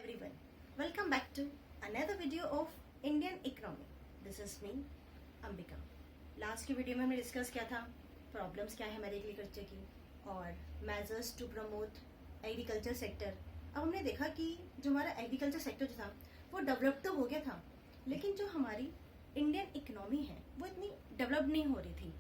everyone, welcome back to another video of Indian economy. This is me, Ambika. Last की video में हमने discuss किया था प्रॉब्लम्स क्या है हमारे एग्रीकल्चर की और measures to promote agriculture sector. अब हमने देखा कि जो हमारा एग्रीकल्चर सेक्टर जो था वो डेवलप तो हो गया था, लेकिन जो हमारी इंडियन इकोनॉमी है वो इतनी डेवलप नहीं हो रही थी.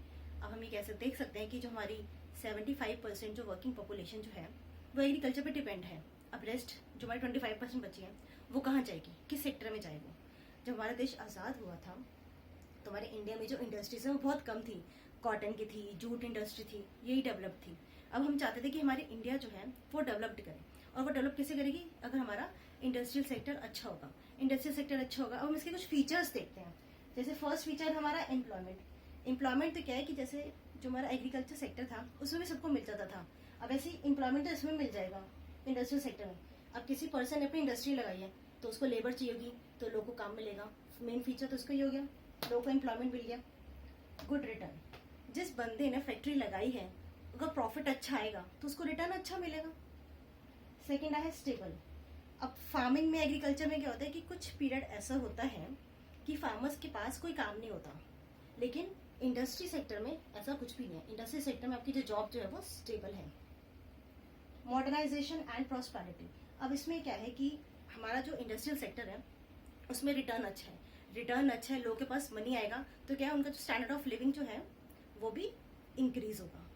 अब हम ये देख सकते हैं कि जो हमारी 75% जो वर्किंग पॉपुलेशन जो है वो एग्रीकल्चर पे डिपेंड है. अब रेस्ट जो हमारी 25% बची है वो कहाँ जाएगी, किस सेक्टर में जाएगी. जब हमारा देश आज़ाद हुआ था तो हमारे इंडिया में जो इंडस्ट्रीज है वो बहुत कम थी. कॉटन की थी, जूट इंडस्ट्री थी, यही डेवलप थी. अब हम चाहते थे कि हमारी इंडिया जो है वो डेवलप्ड करे, और वो डेवलप कैसे करेगी, अगर हमारा इंडस्ट्रियल सेक्टर अच्छा होगा. इंडस्ट्रियल सेक्टर अच्छा होगा. अब हम इसके कुछ फीचर्स देखते हैं. जैसे फर्स्ट फीचर हमारा एम्प्लॉयमेंट. एम्प्लॉयमेंट तो क्या है कि जैसे जो हमारा एग्रीकल्चर सेक्टर था उसमें भी सबको मिल जाता था. अब ऐसे एम्प्लॉयमेंट तो इसमें मिल जाएगा इंडस्ट्रियल सेक्टर में. अब किसी पर्सन ने अपनी इंडस्ट्री लगाई है तो उसको लेबर चाहिए होगी, तो लोगों को काम मिलेगा. मेन फीचर तो उसका ही हो गया, लोगों को एम्प्लॉयमेंट मिल गया. Good return. जिस बंदे ने फैक्ट्री लगाई है अगर प्रॉफिट अच्छा आएगा तो उसको रिटर्न अच्छा मिलेगा. सेकेंड है स्टेबल. अब फार्मिंग में, एग्रीकल्चर में क्या होता है कि कुछ पीरियड ऐसा होता है कि फार्मर्स के पास कोई काम नहीं होता, लेकिन इंडस्ट्री सेक्टर में ऐसा कुछ भी नहीं है. इंडस्ट्री सेक्टर में आपकी जो जॉब जो है वो स्टेबल है. Modernisation and prosperity. अब इसमें क्या है कि हमारा जो इंडस्ट्रियल सेक्टर है उसमें रिटर्न अच्छा है. रिटर्न अच्छा है, लोगों के पास मनी आएगा तो क्या है, उनका जो स्टैंडर्ड ऑफ लिविंग जो है वो भी इंक्रीज होगा.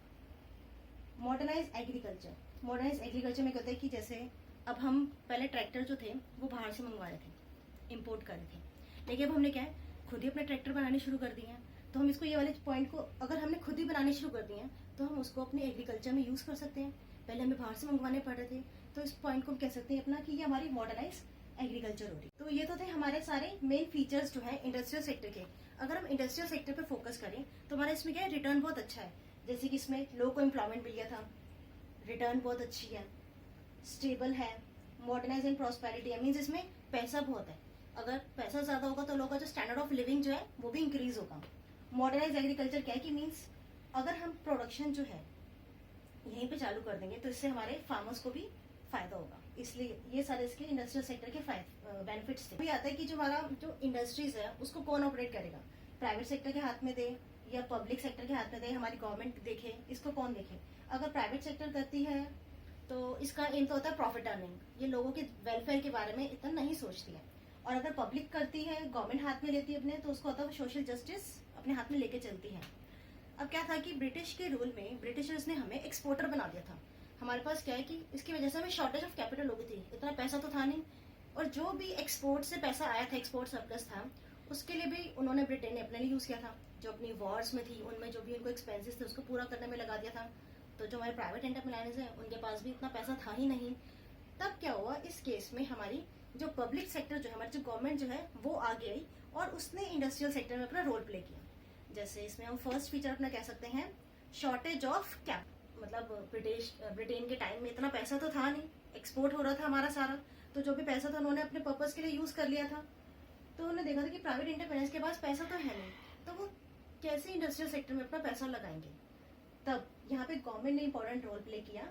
Modernise agriculture. मॉडर्नाइज एग्रीकल्चर में कहते हैं कि जैसे अब हम पहले ट्रैक्टर जो थे वो बाहर से मंगवा रहे थे, इम्पोर्ट कर रहे थे, लेकिन अब हमने क्या है खुद ही अपने ट्रैक्टर बनाने शुरू कर दिए हैं. तो हम इसको, ये वाले पॉइंट को अगर हमने खुद ही बनाने शुरू कर दिए हैं तो हम उसको अपने एग्रीकल्चर में यूज कर सकते हैं. पहले हमें बाहर से मंगवाने पड़ रहे थे, तो इस पॉइंट को हम कह सकते हैं अपना कि ये हमारी मॉडर्नाइज एग्रीकल्चर हो रही. तो ये तो थे हमारे सारे मेन फीचर्स जो है इंडस्ट्रियल सेक्टर के. अगर हम इंडस्ट्रियल सेक्टर पे फोकस करें तो हमारा इसमें क्या है, रिटर्न बहुत अच्छा है. जैसे कि इसमें लोगों को एम्प्लॉयमेंट मिल गया था, रिटर्न बहुत अच्छी है, स्टेबल है, मॉडर्नाइज एंड प्रॉस्पेरिटी है. मीन्स इसमें पैसा बहुत है. अगर पैसा ज्यादा होगा तो लोगों का जो स्टैंडर्ड ऑफ लिविंग जो है वो भी इंक्रीज होगा. मॉडर्नाइज एग्रीकल्चर क्या है कि मीन्स अगर हम प्रोडक्शन जो है यहीं पे चालू कर देंगे तो इससे हमारे फार्मर्स को भी फायदा होगा. इसलिए ये सारे इसके इंडस्ट्रियल सेक्टर के बेनिफिट्स थे. आता है कि जो हमारा जो इंडस्ट्रीज है उसको कौन ऑपरेट करेगा, प्राइवेट सेक्टर के हाथ में दे या पब्लिक सेक्टर के हाथ में दे, हमारी गवर्नमेंट देखे, इसको कौन देखे. अगर प्राइवेट सेक्टर करती है तो इसका एम तो होता है प्रॉफिट अर्निंग, ये लोगों के वेलफेयर के बारे में इतना नहीं सोचती है. और अगर पब्लिक करती है, गवर्नमेंट हाथ में लेती है अपने, तो उसको होता है सोशल जस्टिस अपने हाथ में लेके चलती है. अब क्या था कि ब्रिटिश के रूल में ब्रिटिशर्स ने हमें एक्सपोर्टर बना दिया था. हमारे पास क्या है कि इसकी वजह से हमें शॉर्टेज ऑफ कैपिटल हो गई थी, इतना पैसा तो था नहीं, और जो भी एक्सपोर्ट से पैसा आया था, एक्सपोर्ट सरप्लस था, उसके लिए भी उन्होंने, ब्रिटेन ने अपने लिए यूज किया था. जो अपनी वॉर्स में थी उनमें जो भी उनको एक्सपेंसेस थे उसको पूरा करने में लगा दिया था. तो जो हमारे प्राइवेट एंटरप्रेन्योर्स हैं उनके पास भी इतना पैसा था ही नहीं. तब क्या हुआ, इस केस में हमारी जो पब्लिक सेक्टर जो है, हमारी जो गवर्नमेंट जो है वो आगे आई और उसने इंडस्ट्रियल सेक्टर में अपना रोल प्ले किया. जैसे इसमें हम फर्स्ट फीचर अपना कह सकते हैं शॉर्टेज ऑफ कैप. मतलब ब्रिटेन के टाइम में इतना पैसा तो था नहीं, एक्सपोर्ट हो रहा था हमारा सारा, तो जो भी पैसा था उन्होंने अपने पर्पज के लिए यूज कर लिया था. तो उन्होंने देखा था कि प्राइवेट एंटरप्रेन्योर्स के पास पैसा तो है नहीं, तो वो कैसे इंडस्ट्रियल सेक्टर में अपना पैसा लगाएंगे. तब यहाँ पे गवर्नमेंट ने इंपॉर्टेंट रोल प्ले किया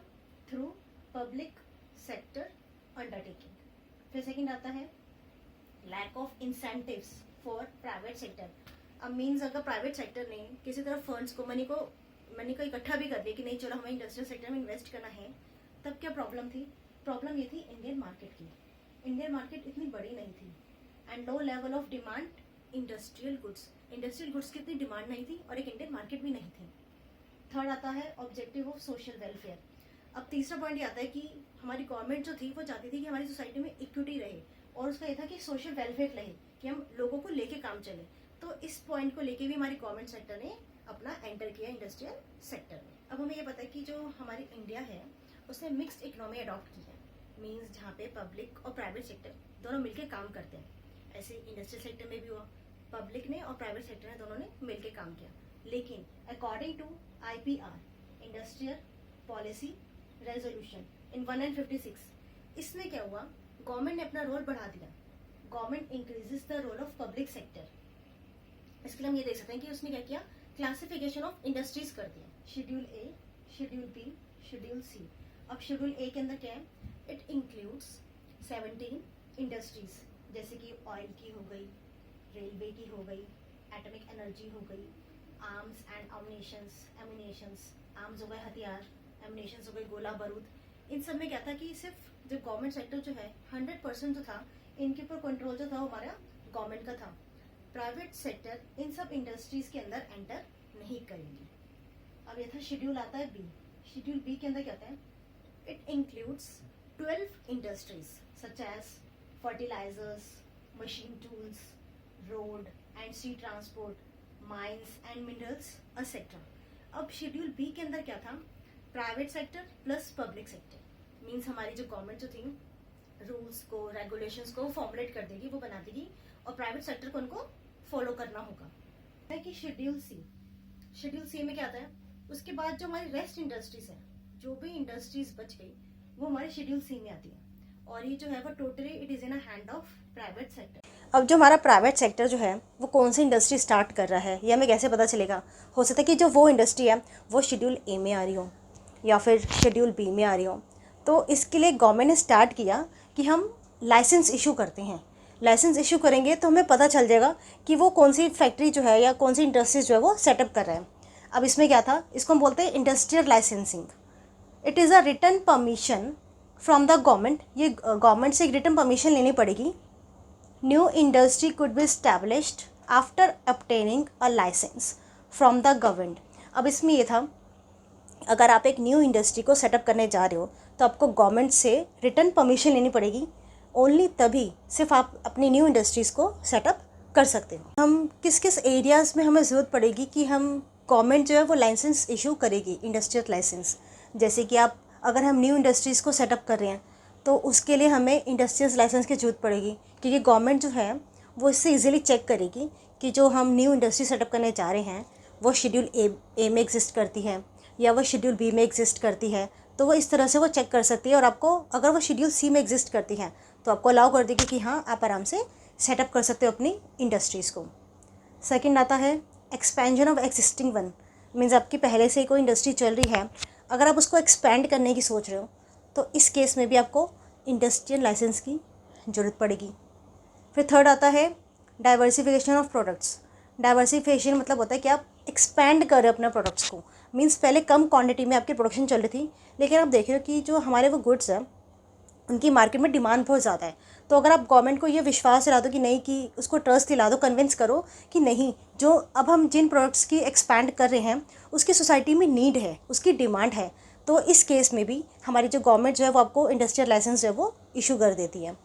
थ्रू पब्लिक सेक्टर अंडरटेकिंग. फिर सेकंड आता है lack of incentives for private sector. अब मीन्स अगर प्राइवेट सेक्टर ने किसी तरह फंड्स को, मनी को इकट्ठा भी कर दिया कि नहीं चलो हमें इंडस्ट्रियल सेक्टर में इन्वेस्ट करना है, तब क्या प्रॉब्लम थी. प्रॉब्लम ये थी इंडियन मार्केट की. इंडियन मार्केट इतनी बड़ी नहीं थी and low level of demand industrial goods. Industrial goods की इतनी डिमांड नहीं थी और एक इंडियन मार्केट भी नहीं थी. थर्ड आता है ऑब्जेक्टिव ऑफ सोशल वेलफेयर. अब तीसरा पॉइंट ये आता है कि हमारी गवर्नमेंट जो थी वो चाहती थी कि हमारी सोसाइटी में इक्विटी रहे, और उसका ये था कि सोशल वेलफेयर रहे, कि हम लोगों को लेके काम चले. तो इस पॉइंट को लेके भी हमारी गवर्नमेंट सेक्टर ने अपना एंटर किया इंडस्ट्रियल सेक्टर में. अब हमें ये पता है कि जो हमारी इंडिया है उसने मिक्स्ड इकोनॉमी अडॉप्ट की है. मीन्स जहाँ पे पब्लिक और प्राइवेट सेक्टर दोनों मिलकर काम करते हैं. ऐसे इंडस्ट्रियल सेक्टर में भी हुआ, पब्लिक ने और प्राइवेट सेक्टर ने दोनों ने मिलकर काम किया. लेकिन according to IPR, industrial policy resolution in 156, इसमें क्या हुआ, गवर्नमेंट ने अपना रोल बढ़ा दिया. Government increases the role of public sector. इसके लिए हम ये देख सकते हैं कि उसने क्या किया, क्लासिफिकेशन ऑफ इंडस्ट्रीज कर दिया. Schedule A, schedule B, schedule C. अब शेड्यूल A के अंदर क्या है, इट इंक्लूड्स 17 इंडस्ट्रीज, जैसे कि ऑयल की हो गई, रेलवे की हो गई, एटॉमिक एनर्जी हो गई, आर्म्स एंड एमुनेशंस, आर्म्स हो गए हथियार, एमुनेशंस हो गए गोला बारूद। इन सब में क्या था कि सिर्फ जो गवर्नमेंट सेक्टर जो है 100% जो था इनके ऊपर कंट्रोल जो था वो हमारा गवर्नमेंट का था। प्राइवेट सेक्टर इन सब इंडस्ट्रीज के अंदर एंटर नहीं करेंगे। अब ये था शेड्यूल आता है बी। शेड्यूल बी के अंदर क्या होता है, it includes 12 industries such as fertilisers, machine tools, road and sea transport, mines and minerals etcetera. अब शेड्यूल बी के अंदर क्या था, private sector plus public sector. Means हमारी जो गवर्नमेंट जो थी रूल्स को, रेगुलेशंस को फॉर्मुलेट कर देगी, वो बना देगी, और प्राइवेट सेक्टर को उनको फॉलो करना होगा। है कि शेड्यूल सी में क्या आता है, उसके बाद जो हमारी रेस्ट इंडस्ट्रीज है, जो भी इंडस्ट्रीज बच गई वो हमारे शेड्यूल सी में आती है, और ये जो है वो totally it is in a hand of private sector. अब जो हमारा प्राइवेट सेक्टर जो है वो कौन सी इंडस्ट्री स्टार्ट कर रहा है ये हमें कैसे पता चलेगा। हो सकता है कि जो वो इंडस्ट्री है वो शेड्यूल ए में आ रही हो या फिर शेड्यूल बी में आ रही हो। तो इसके लिए गवर्नमेंट ने स्टार्ट किया कि हम लाइसेंस इशू करते हैं। लाइसेंस इशू करेंगे तो हमें पता चल जाएगा कि वो कौन सी फैक्ट्री जो है या कौन सी इंडस्ट्रीज जो है वो सेटअप कर रहा है। अब इसमें क्या था, इसको हम बोलते हैं industrial licensing. It is a written permission from the government. ये गवर्नमेंट से एक रिटन परमिशन लेनी पड़ेगी। New industry could be established after obtaining a licence from the government. अब इसमें ये था, अगर आप एक न्यू इंडस्ट्री को सेटअप करने जा रहे हो तो आपको गवर्नमेंट से रिटन परमिशन लेनी पड़ेगी। ओनली तभी सिर्फ आप अपनी न्यू इंडस्ट्रीज़ को सेटअप कर सकते हो। हम किस किस एरियाज़ में हमें ज़रूरत पड़ेगी कि हम गवर्नमेंट जो है वो लाइसेंस इशू करेगी, इंडस्ट्रियल लाइसेंस। जैसे कि आप अगर हम न्यू इंडस्ट्रीज़ को सेटअप कर रहे हैं तो उसके लिए हमें इंडस्ट्रियल लाइसेंस की ज़रूरत पड़ेगी, क्योंकि गवर्नमेंट जो है वो इससे ईजिली चेक करेगी कि जो हम न्यू इंडस्ट्री सेटअप करने जा रहे हैं वो शेड्यूल ए में एग्जिस्ट करती है या वो शेड्यूल बी में एग्जिस्ट करती है। तो वो इस तरह से वो चेक कर सकती है, और आपको अगर वो शेड्यूल सी में एग्जिस्ट करती है तो आपको अलाउ कर देगी कि हाँ आप आराम से सेटअप कर सकते हो अपनी इंडस्ट्रीज़ को। सेकंड आता है expansion of existing one. Means आपकी पहले से कोई इंडस्ट्री चल रही है, अगर आप उसको एक्सपेंड करने की सोच रहे हो तो इस केस में भी आपको इंडस्ट्रियल लाइसेंस की ज़रूरत पड़ेगी। फिर थर्ड आता है डाइवर्सिफिकेशन ऑफ प्रोडक्ट्स। डाइवर्सिफिकेशन मतलब होता है कि आप एक्सपेंड कर रहे हो अपने प्रोडक्ट्स को। मीन्स पहले कम क्वांटिटी में आपकी प्रोडक्शन चल रही थी, लेकिन आप देख रहे हो कि जो हमारे वो गुड्स हैं उनकी मार्केट में डिमांड बहुत ज़्यादा है। तो अगर आप गवर्नमेंट को ये विश्वास दिला दो कि नहीं, कि उसको ट्रस्ट दिला दो, कन्विंस करो कि नहीं, जो अब हम जिन प्रोडक्ट्स की एक्सपैंड कर रहे हैं उसकी सोसाइटी में नीड है, उसकी डिमांड है, तो इस केस में भी हमारी जो गवर्नमेंट जो है वो आपको इंडस्ट्रियल लाइसेंस जो है वो इशू कर देती है।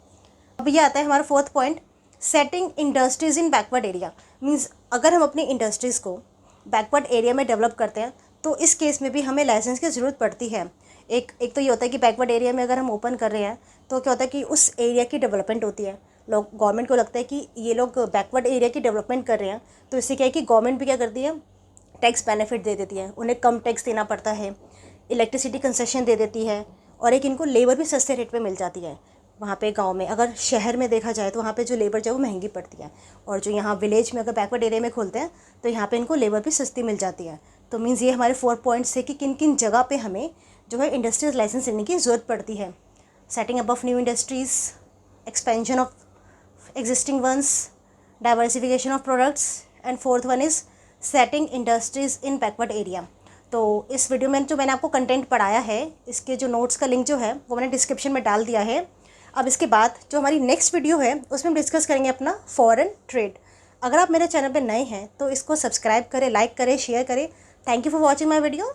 अब ये आता है हमारा fourth point, setting industries in backward area. Means अगर हम अपनी इंडस्ट्रीज़ को बैकवर्ड एरिया में डेवलप करते हैं तो इस केस में भी हमें लाइसेंस की ज़रूरत पड़ती है। एक तो ये होता है कि बैकवर्ड एरिया में अगर हम ओपन कर रहे हैं तो क्या होता है कि उस एरिया की डेवलपमेंट होती है। लोग, गवर्नमेंट को लगता है कि ये लोग बैकवर्ड एरिया की डेवलपमेंट कर रहे हैं, तो इससे क्या है कि गवर्नमेंट भी क्या करती है, टैक्स बेनिफिट दे देती है, उन्हें कम टैक्स देना पड़ता है, इलेक्ट्रिसिटी कंसेशन दे देती है, और एक इनको लेबर भी सस्ते रेट पे मिल जाती है। वहाँ पे गांव में, अगर शहर में देखा जाए तो वहाँ पे जो लेबर जो है वो महंगी पड़ती है, और जो यहाँ विलेज में अगर बैकवर्ड एरिया में खोलते हैं तो यहाँ पे इनको लेबर भी सस्ती मिल जाती है। तो मीन्स ये हमारे 4 पॉइंट्स है कि किन किन जगह पे हमें जो है इंडस्ट्रियल लाइसेंस लेने की ज़रूरत पड़ती है। Setting up of new industries, expansion of existing ones, diversification of products, and fourth one is setting industries in backward area. तो इस वीडियो में जो मैंने आपको कंटेंट पढ़ाया है, इसके जो नोट्स का लिंक जो है वो मैंने डिस्क्रिप्शन में डाल दिया है। अब इसके बाद जो हमारी नेक्स्ट वीडियो है उसमें हम डिस्कस करेंगे अपना फॉरेन ट्रेड। अगर आप मेरे चैनल पर नए हैं तो इसको सब्सक्राइब करें, लाइक करें, शेयर करें। Thank you for watching my video.